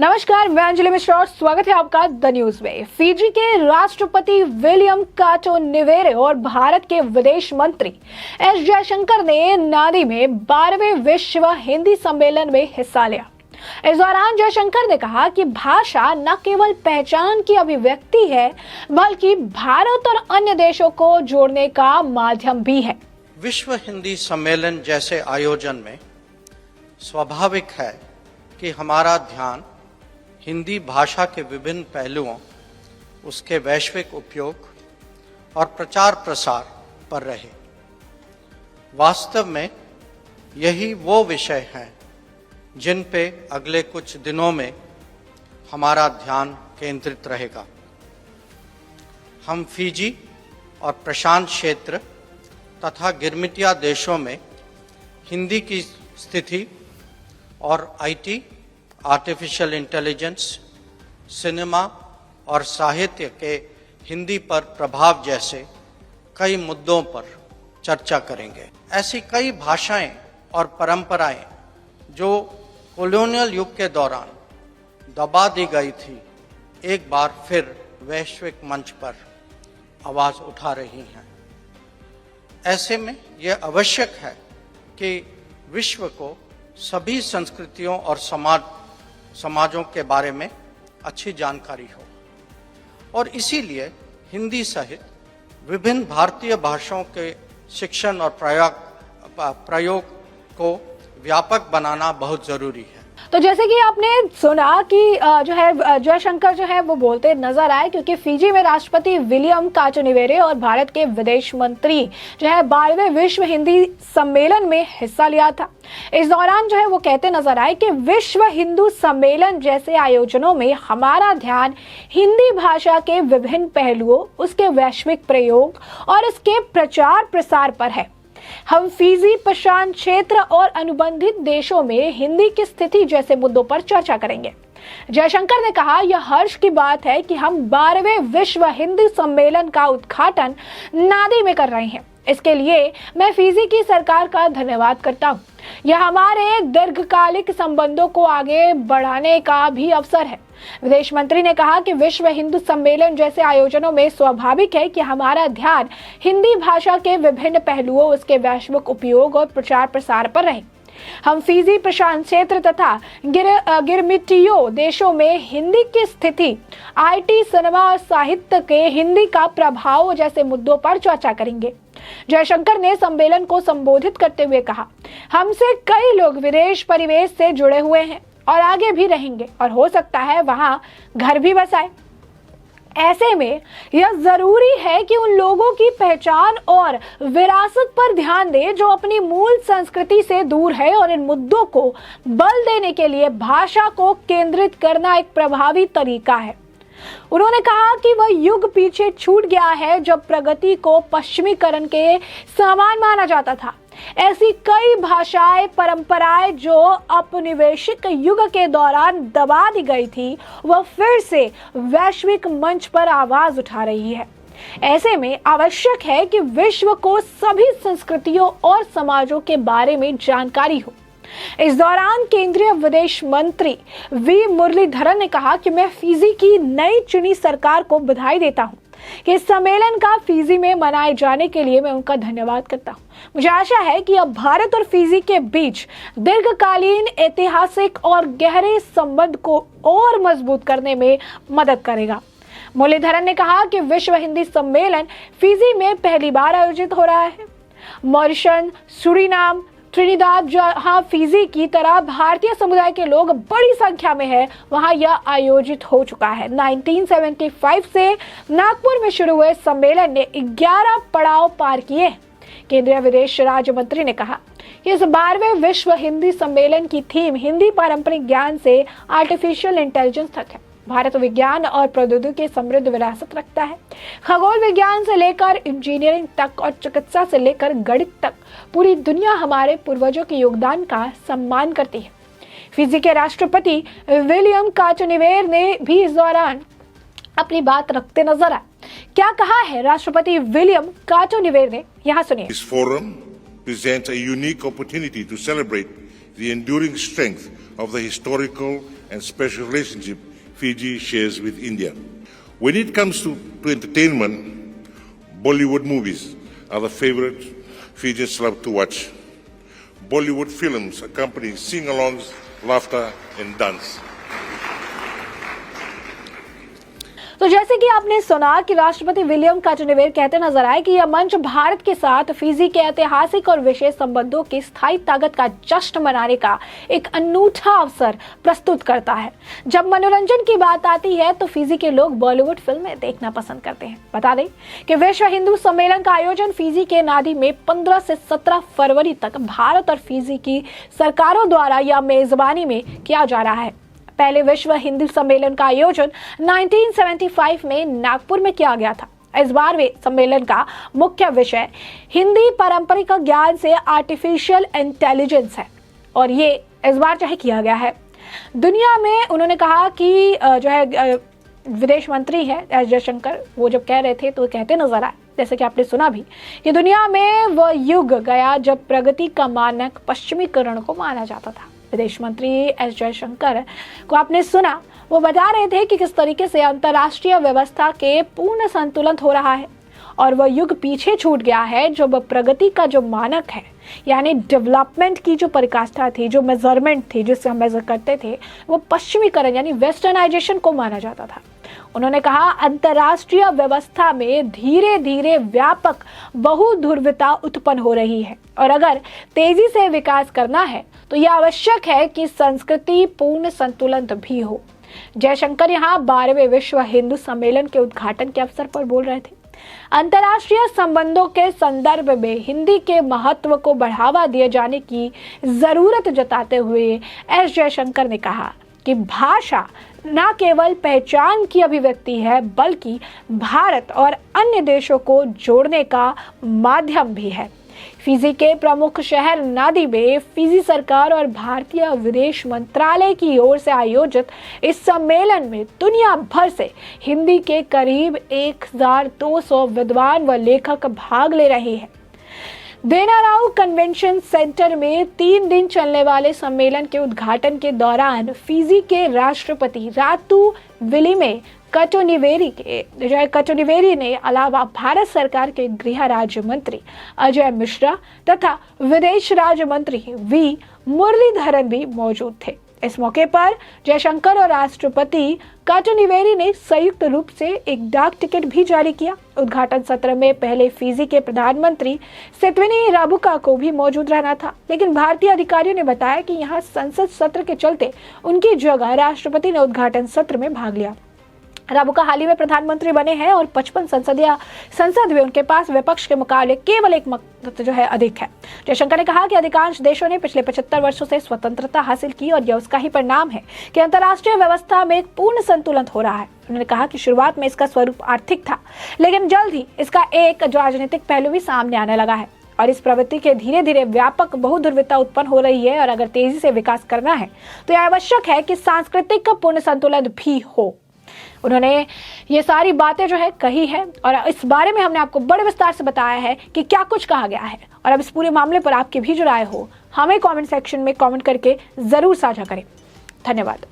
नमस्कार, मैं अंजलि मिश्रा और स्वागत है आपका द न्यूज में। फिजी के राष्ट्रपति विलियम काटो निवेरे और भारत के विदेश मंत्री एस जयशंकर ने नादी में 12वें विश्व हिंदी सम्मेलन में हिस्सा लिया। इस दौरान जयशंकर ने कहा कि भाषा न केवल पहचान की अभिव्यक्ति है बल्कि भारत और अन्य देशों को जोड़ने का माध्यम भी है। विश्व हिंदी सम्मेलन जैसे आयोजन में स्वाभाविक है कि हमारा ध्यान हिंदी भाषा के विभिन्न पहलुओं, उसके वैश्विक उपयोग और प्रचार प्रसार पर रहे। वास्तव में यही वो विषय हैं जिन पे अगले कुछ दिनों में हमारा ध्यान केंद्रित रहेगा। हम फिजी और प्रशांत क्षेत्र तथा गिरमिटिया देशों में हिंदी की स्थिति और आईटी, आर्टिफिशियल इंटेलिजेंस, सिनेमा और साहित्य के हिंदी पर प्रभाव जैसे कई मुद्दों पर चर्चा करेंगे। ऐसी कई भाषाएं और परंपराएं जो कॉलोनियल युग के दौरान दबा दी गई थी, एक बार फिर वैश्विक मंच पर आवाज उठा रही हैं। ऐसे में यह आवश्यक है कि विश्व को सभी संस्कृतियों और समाजों के बारे में अच्छी जानकारी हो और इसीलिए हिंदी सहित विभिन्न भारतीय भाषाओं के शिक्षण और प्रयोग को व्यापक बनाना बहुत जरूरी है। तो जैसे कि आपने सुना कि जो है जयशंकर जो है वो बोलते नजर आए, क्योंकि फिजी में राष्ट्रपति विलियम काटो निवेरे और भारत के विदेश मंत्री जो है 12वें विश्व हिंदी सम्मेलन में हिस्सा लिया था। इस दौरान जो है वो कहते नजर आए कि विश्व हिंदू सम्मेलन जैसे आयोजनों में हमारा ध्यान हिंदी भाषा के विभिन्न पहलुओं, उसके वैश्विक प्रयोग और उसके प्रचार प्रसार पर है। हम फिजी, प्रशांत क्षेत्र और अनुबंधित देशों में हिंदी की स्थिति जैसे मुद्दों पर चर्चा करेंगे। जयशंकर ने कहा, यह हर्ष की बात है कि हम 12वें विश्व हिंदी सम्मेलन का उद्घाटन नादी में कर रहे हैं। इसके लिए मैं फिजी की सरकार का धन्यवाद करता हूं। यह हमारे दीर्घकालिक संबंधों को आगे बढ़ाने का भी अवसर है। विदेश मंत्री ने कहा कि विश्व हिंदू सम्मेलन जैसे आयोजनों में स्वाभाविक है कि हमारा ध्यान हिंदी भाषा के विभिन्न पहलुओं, उसके वैश्विक उपयोग और प्रचार प्रसार पर रहे। हम फिजी, प्रशांत क्षेत्र तथा गिरमिटियो देशों में हिंदी की स्थिति, आईटी, सिनेमा और साहित्य के हिंदी का प्रभाव जैसे मुद्दों पर चर्चा करेंगे। जयशंकर ने सम्मेलन को संबोधित करते हुए कहा, हमसे कई लोग विदेश परिवेश से जुड़े हुए हैं और आगे भी रहेंगे और हो सकता है वहां घर भी बसाए। ऐसे में यह जरूरी है कि उन लोगों की पहचान और विरासत पर ध्यान दें जो अपनी मूल संस्कृति से दूर है, और इन मुद्दों को बल देने के लिए भाषा को केंद्रित करना एक प्रभावी तरीका है। उन्होंने कहा कि वह युग पीछे छूट गया है जब प्रगति को पश्चिमीकरण के समान माना जाता था। ऐसी कई भाषाएं, परंपराएं जो औपनिवेशिक युग के दौरान दबा दी गई थी, वह फिर से वैश्विक मंच पर आवाज उठा रही है। ऐसे में आवश्यक है कि विश्व को सभी संस्कृतियों और समाजों के बारे में जानकारी हो। इस दौरान केंद्रीय विदेश मंत्री वी मुरलीधरन ने कहा कि मैं फिजी की नई चुनी सरकार को बधाई देता हूं कि इस सम्मेलन का फिजी में मनाए जाने के लिए मैं उनका धन्यवाद करता हूं। मुझे आशा है कि अब भारत और फिजी के बीच दीर्घकालीन, ऐतिहासिक और गहरे संबंध को और मजबूत करने में मदद करेगा। मुरलीधरन ने कहा कि विश्व हिंदी सम्मेलन फिजी में पहली बार आयोजित हो रहा है। मॉरिशस, सूरीनाम, ट्रिनिदाद, जहां फिजी की तरह भारतीय समुदाय के लोग बड़ी संख्या में है, वहां यह आयोजित हो चुका है। 1975 से नागपुर में शुरू हुए सम्मेलन ने 11 पड़ाव पार किए। केंद्रीय विदेश राज्य मंत्री ने कहा कि इस 12वें विश्व हिंदी सम्मेलन की थीम हिंदी पारंपरिक ज्ञान से आर्टिफिशियल इंटेलिजेंस तक है। भारत विज्ञान और प्रौद्योगिकी समृद्ध विरासत रखता है। खगोल विज्ञान से लेकर इंजीनियरिंग तक और चिकित्सा से लेकर गणित तक पूरी दुनिया हमारे पूर्वजों के योगदान का सम्मान करती है। फिजी के राष्ट्रपति विलियम काटो निवेरे ने भी इस दौरान अपनी बात रखते नजर आए। क्या कहा है राष्ट्रपति विलियम काटो निवेरे ने, यहाँ सुनिए। This forum presents a unique opportunity to celebrate the enduring strength of the historical and special relationship Fiji shares with India. When it comes to entertainment, Bollywood movies are the favorite Fijians love to watch. Bollywood films accompany sing-alongs, laughter and dance. तो जैसे कि आपने सुना कि राष्ट्रपति William काटोनिवेर कहते नजर आए कि यह मंच भारत के साथ फिजी के ऐतिहासिक और विशेष संबंधों की स्थायी ताकत का जश्न मनाने का एक अनूठा अवसर प्रस्तुत करता है। जब मनोरंजन की बात आती है तो फिजी के लोग बॉलीवुड फिल्में देखना पसंद करते हैं। बता दें कि विश्व हिंदू सम्मेलन का आयोजन फिजी के नादी में 15 से 17 फरवरी तक भारत और फिजी की सरकारों द्वारा या मेजबानी में किया जा रहा है। पहले विश्व हिंदू सम्मेलन का आयोजन 1975 में नागपुर में किया गया था। इस बार वे सम्मेलन का मुख्य विषय हिंदी पारंपरिक ज्ञान से आर्टिफिशियल इंटेलिजेंस है और ये इस बार चाहे किया गया है। दुनिया में उन्होंने कहा कि जो है विदेश मंत्री है एस जयशंकर, वो जब कह रहे थे तो कहते नजर आए, जैसे कि आपने सुना भी, कि दुनिया में वह युग गया जब प्रगति का मानक पश्चिमीकरण को माना जाता था। विदेश मंत्री एस जयशंकर को आपने सुना, वो बता रहे थे कि किस तरीके से अंतर्राष्ट्रीय व्यवस्था के पूर्ण संतुलन हो रहा है और वह युग पीछे छूट गया है जब प्रगति का जो मानक है यानी डेवलपमेंट की जो परिकाष्ठा थी, जो मेजरमेंट थी जिससे हम मेजर करते थे, वो पश्चिमीकरण यानी वेस्टर्नाइजेशन को माना जाता था। उन्होंने कहा अंतर्राष्ट्रीय व्यवस्था में धीरे धीरे व्यापक बहुध्रुवता उत्पन्न हो रही है और अगर तेजी से विकास करना है तो यह आवश्यक है कि संस्कृति पूर्ण संतुलन भी हो। जयशंकर यहाँ 12वें विश्व हिंदू सम्मेलन के उद्घाटन के अवसर पर बोल रहे थे। अंतर्राष्ट्रीय संबंधों के संदर्भ में हिंदी के महत्व को बढ़ावा दिए जाने की जरूरत जताते हुए एस जयशंकर ने कहा कि भाषा न केवल पहचान की अभिव्यक्ति है बल्कि भारत और अन्य देशों को जोड़ने का माध्यम भी है। फिजी के प्रमुख शहर नादी में फिजी सरकार और भारतीय विदेश मंत्रालय की ओर से आयोजित इस सम्मेलन में दुनिया भर से हिंदी के करीब 1200 विद्वान व लेखक भाग ले रहे हैं। देनाराव कन्वेंशन सेंटर में 3 दिन चलने वाले सम्मेलन के उद्घाटन के दौरान फिजी के राष्ट्रपति रातू विलिमे कटोनिवेरी ने अलावा भारत सरकार के गृह राज्य मंत्री अजय मिश्रा तथा विदेश राज्य मंत्री वी मुरलीधरन भी मौजूद थे। इस मौके पर जयशंकर और राष्ट्रपति काटोनिवेरी ने संयुक्त रूप से एक डाक टिकट भी जारी किया। उद्घाटन सत्र में पहले फिजी के प्रधानमंत्री सितविनी राबुका को भी मौजूद रहना था, लेकिन भारतीय अधिकारियों ने बताया कि यहाँ संसद सत्र के चलते उनकी जगह राष्ट्रपति ने उद्घाटन सत्र में भाग लिया। राबुका हाल ही में प्रधानमंत्री बने हैं और 55 संसद में उनके पास विपक्ष के मुकाबले केवल एक मत जो है अधिक है। जयशंकर ने कहा कि अधिकांश देशों ने पिछले 75 वर्षों से स्वतंत्रता हासिल की और यह उसका ही परिणाम है कि अंतर्राष्ट्रीय व्यवस्था में एक पूर्ण संतुलन हो रहा है। उन्होंने कहा कि शुरुआत में इसका स्वरूप आर्थिक था, लेकिन जल्द ही इसका एक राजनीतिक पहलू भी सामने आने लगा है और इस प्रवृत्ति के धीरे धीरे व्यापक बहुध्रुवता उत्पन्न हो रही है और अगर तेजी से विकास करना है तो यह आवश्यक है कि सांस्कृतिक पूर्ण संतुलन भी हो। उन्होंने ये सारी बातें जो है कही है और इस बारे में हमने आपको बड़े विस्तार से बताया है कि क्या कुछ कहा गया है और अब इस पूरे मामले पर आपकी भी जो राय हो हमें कमेंट सेक्शन में कमेंट करके जरूर साझा करें। धन्यवाद।